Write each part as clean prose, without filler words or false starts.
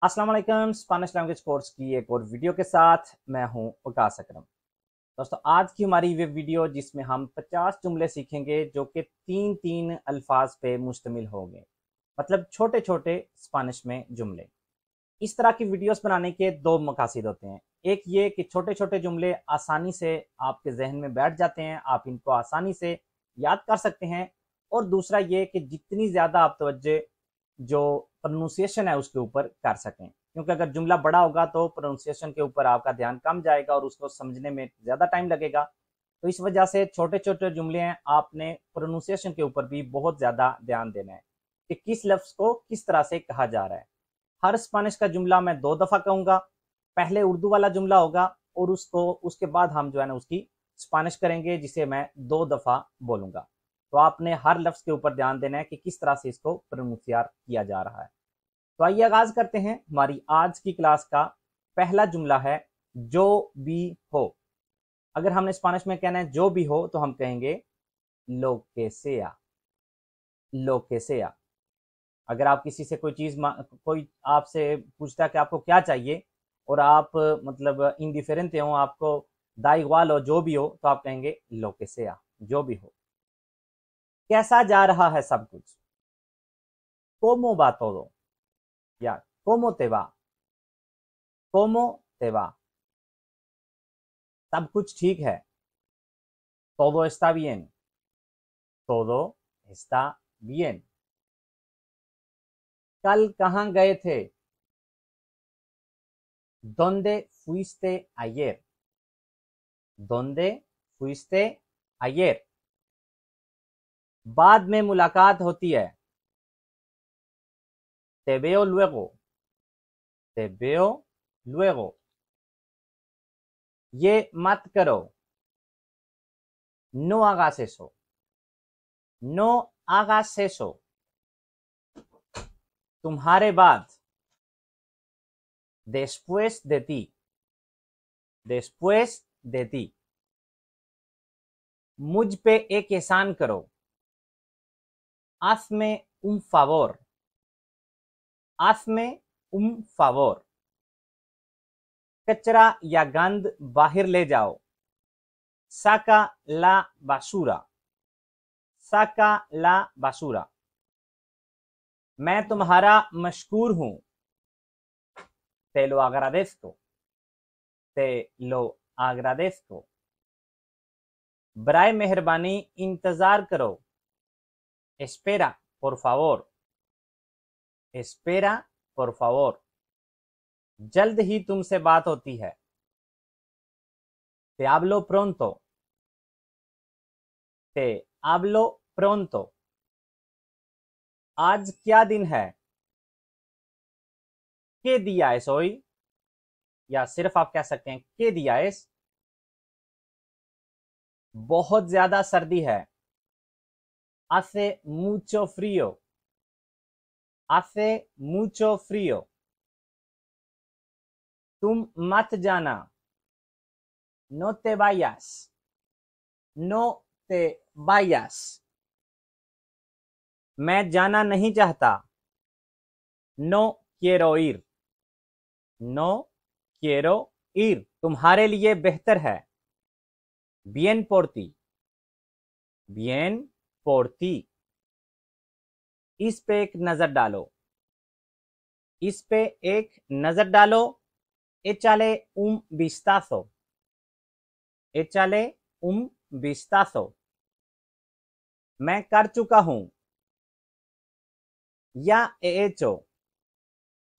अस्सलाम वालेकुम। Spanish language course की एक और वीडियो के साथ मैं हूं वकास अकरम। दोस्तों, आज की हमारी ये वीडियो जिसमें हम 50 जुमले सीखेंगे जो कि तीन तीन अल्फाज पे मुश्तमिल होंगे, मतलब छोटे छोटे स्पेनिश में जुमले। इस तरह की वीडियोस बनाने के दो मकासद होते हैं। एक ये कि छोटे छोटे जुमले आसानी से आपके जहन में बैठ जाते हैं, आप इनको आसानी से याद कर सकते हैं। और दूसरा ये कि जितनी ज़्यादा आप तवज्जो जो प्रोनाउंसिएशन है उसके ऊपर कर सकें, क्योंकि अगर जुमला बड़ा होगा तो प्रोनाउंसिएशन के ऊपर आपका ध्यान कम जाएगा और उसको समझने में ज़्यादा टाइम लगेगा। तो इस वजह से छोटे छोटे जुमले हैं, आपने प्रोनाउंसिएशन के ऊपर भी बहुत ज़्यादा ध्यान देना है कि किस लफ्ज़ को किस तरह से कहा जा रहा है। हर स्पेनिश का जुमला मैं 2 दफ़ा कहूँगा। पहले उर्दू वाला जुमला होगा और उसको उसके बाद हम जो है ना उसकी स्पेनिश करेंगे, जिसे मैं 2 दफ़ा बोलूँगा। तो आपने हर लफ्ज़ के ऊपर ध्यान देना है कि किस तरह से इसको प्रोनाउंसियर किया जा रहा है। तो आइए आगाज़ करते हैं हमारी आज की क्लास का। पहला जुमला है जो भी हो। अगर हमने स्पेनिश में कहना है जो भी हो तो हम कहेंगे लो के सेया, लो के सेया। अगर आप किसी से कोई चीज़ कोई आपसे पूछता है कि आपको क्या चाहिए और आप मतलब इंडिफरेंट हो, आपको दा इग्वाल हो, जो भी हो, तो आप कहेंगे लो के सेया, जो भी हो। कैसा जा रहा है सब कुछ, cómo va todo या cómo te va, cómo te va। सब कुछ ठीक है, todo está bien, todo está bien। कल कहाँ गए थे, ¿dónde fuiste ayer, ¿dónde fuiste ayer। बाद में मुलाकात होती है, te veo luego, te veo luego। ये मत करो, no hagas eso, no hagas eso। तुम्हारे बाद, después de ti, después de ti। मुझ पे एक एहसान करो, hazme un favor, hazme un favor। कचरा या गंद बाहर ले जाओ, saca la basura, saca la basura। मैं तुम्हारा मशकूर हूं, te lo agradezco, te lo agradezco। बराए मेहरबानी इंतजार करो, espera por favor, espera por favor। जल्द ही तुमसे बात होती है, te hablo pronto, te hablo pronto। आज क्या दिन है, qué día es hoy, या सिर्फ आप कह सकते हैं qué día es। बहुत ज्यादा सर्दी है, hace mucho frío, hace mucho frío। तुम मत जाना, no te vayas, no te vayas। मैं जाना नहीं चाहता, no quiero ir, no quiero ir। तुम्हारे लिए बेहतर है, bien por ti, bien por ti। इस पे एक नजर डालो, इस पे एक नजर डालो, échale un vistazo, échale un vistazo। मैं कर चुका हूं, या he hecho,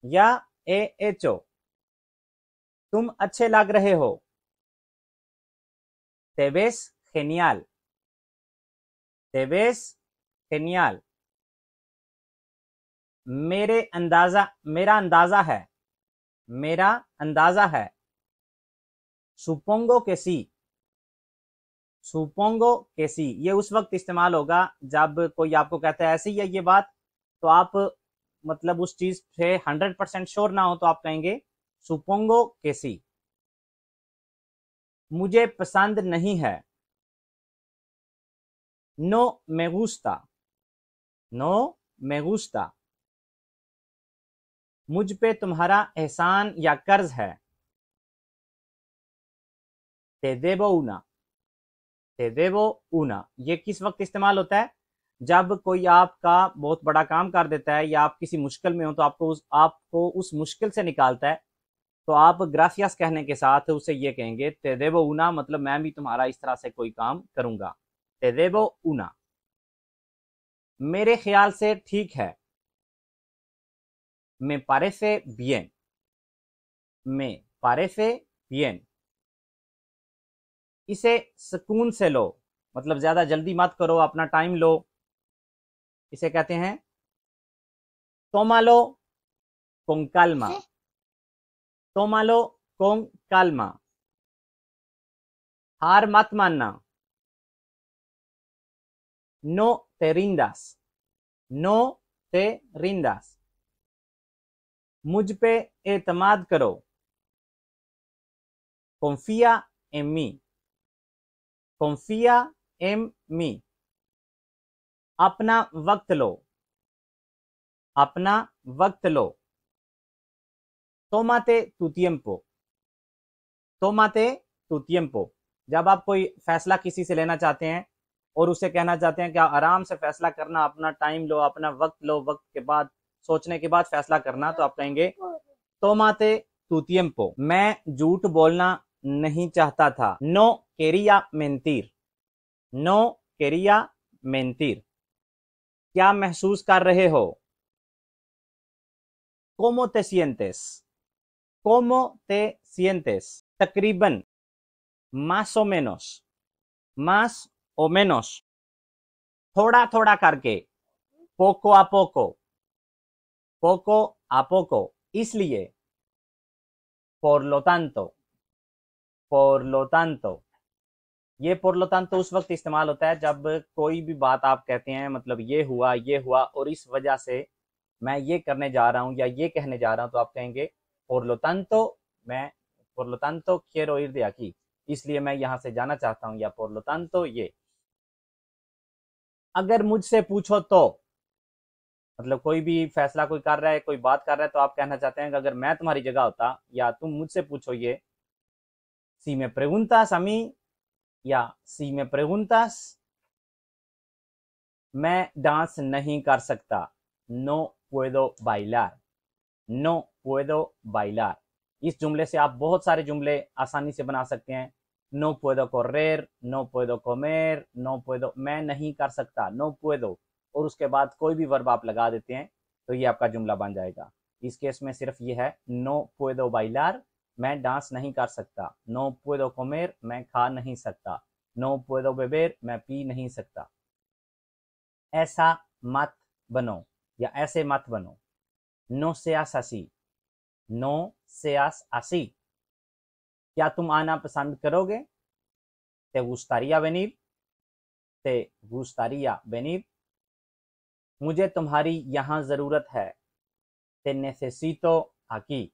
या he hecho। तुम अच्छे लग रहे हो, te ves genial, te ves genial। मेरा अंदाजा है, मेरा अंदाजा है। सुपोंगो के सी, सुपोंगो के सी। ये उस वक्त इस्तेमाल होगा जब कोई आपको कहता है ऐसी है ये बात, तो आप मतलब उस चीज से 100% श्योर ना हो तो आप कहेंगे सुपोंगो के सी। मुझे पसंद नहीं है, नो me gusta, नो me gusta। मुझ पे तुम्हारा एहसान या कर्ज है। ते देबो una, ते देबो una, ये किस वक्त इस्तेमाल होता है? जब कोई आपका बहुत बड़ा काम कर देता है या आप किसी मुश्किल में हो तो आपको उस मुश्किल से निकालता है, तो आप ग्रासियास कहने के साथ उसे ये कहेंगे ते देबो una, मतलब मैं भी तुम्हारा इस तरह से कोई काम करूंगा। ते देबो una। मेरे ख्याल से ठीक है। me parece bien, me parece bien। इसे सुकून से लो, मतलब ज्यादा जल्दी मत करो, अपना टाइम लो। इसे कहते हैं tómalo con calma, tómalo con calma। हार मत मानना, no te rindas, no te rindas। मुझ पे एतमाद करो, confía en mí, confía en mí। अपना वक्त लो, अपना वक्त लो। tómate tu tiempo, tómate tu tiempo। जब आप कोई फैसला किसी से लेना चाहते हैं और उसे कहना चाहते हैं कि आराम से फैसला करना, अपना टाइम लो, अपना वक्त लो, वक्त के बाद सोचने के बाद फैसला करना, तो आप कहेंगे tómate tu tiempo। मैं झूठ बोलना नहीं चाहता था, no quería mentir, no quería mentir। क्या महसूस कर रहे हो? ¿Cómo te sientes? ¿Cómo te sientes? तकरीबन, más o menos, más o menos। थोड़ा थोड़ा करके, poco a poco, poco a poco। इसलिए, por lo tanto, por lo tanto। ये por lo tanto उस वक्त इस्तेमाल होता है जब कोई भी बात आप कहते हैं, मतलब ये हुआ और इस वजह से मैं ये करने जा रहा हूँ या ये कहने जा रहा हूँ, तो आप कहेंगे por lo tanto, मैं por lo tanto quiero ir de aquí, इसलिए मैं यहाँ से जाना चाहता हूँ, या por lo tanto ये। अगर मुझसे पूछो तो, मतलब कोई भी फैसला कोई कर रहा है, कोई बात कर रहा है, तो आप कहना चाहते हैं कि अगर मैं तुम्हारी जगह होता या तुम मुझसे पूछो ये, si me preguntas a mí या si me preguntas, मैं डांस नहीं कर सकता, no puedo bailar, no puedo bailar। इस जुमले से आप बहुत सारे जुमले आसानी से बना सकते हैं। no puedo correr, no puedo comer, no puedo, मैं नहीं कर सकता, no puedo, और उसके बाद कोई भी वर्ब आप लगा देते हैं तो ये आपका जुमला बन जाएगा। इस केस में सिर्फ ये है no puedo bailar, मैं डांस नहीं कर सकता, no puedo comer, मैं खा नहीं सकता, no puedo beber, मैं पी नहीं सकता। ऐसा मत बनो या ऐसे मत बनो, no seas así, no seas así। क्या तुम आना पसंद करोगे? te gustaría venir, te gustaría venir। मुझे तुम्हारी यहाँ जरूरत है, te necesito aquí,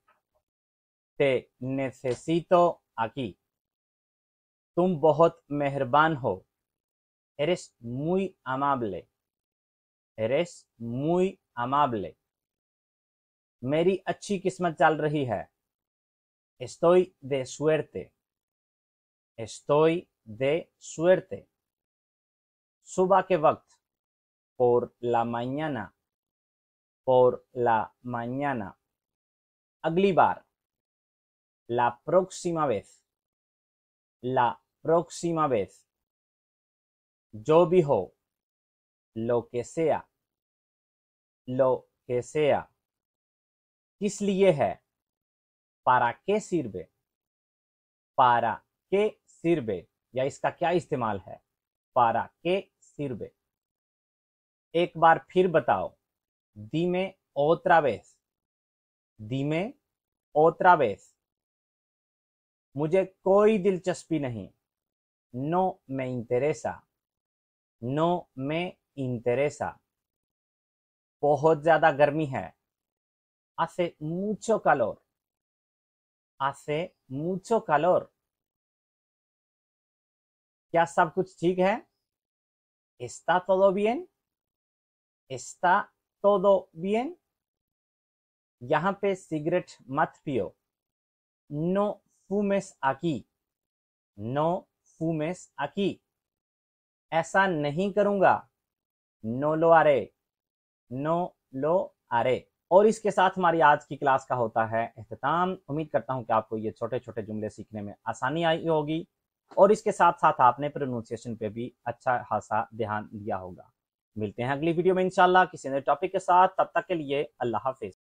te necesito aquí। तुम बहुत मेहरबान हो, eres muy amable, eres muy amable। मेरी अच्छी किस्मत चल रही है, estoy de suerte, estoy de suerte। सुबह के वक्त, por la mañana, por la mañana। अगली बार, la próxima vez, la próxima vez। जो भी हो, lo que sea, lo que sea। किस लिए है, para qué sirve, para qué sirve, या इसका क्या इस्तेमाल है, para qué sirve। एक बार फिर बताओ, dime otra vez, dime otra vez। मुझे कोई दिलचस्पी नहीं, no me interesa, no me interesa। बहुत ज्यादा गर्मी है, hace mucho calor, hace mucho calor। क्या सब कुछ ठीक है, está todo bien, está todo bien। यहाँ पे सिगरेट मत पियो, नो फूमेस आकी, नो फूमेस आकी। ऐसा नहीं करूंगा, नो लो आरे, नो लो आरे। और इसके साथ हमारी आज की क्लास का होता है इख्तिताम। उम्मीद करता हूं कि आपको ये छोटे छोटे जुमले सीखने में आसानी आई होगी और इसके साथ साथ आपने प्रोनाउंसिएशन पे भी अच्छा खासा ध्यान दिया होगा। मिलते हैं अगली वीडियो में इंशाल्लाह किसी नए टॉपिक के साथ। तब तक के लिए अल्लाह हाफिज।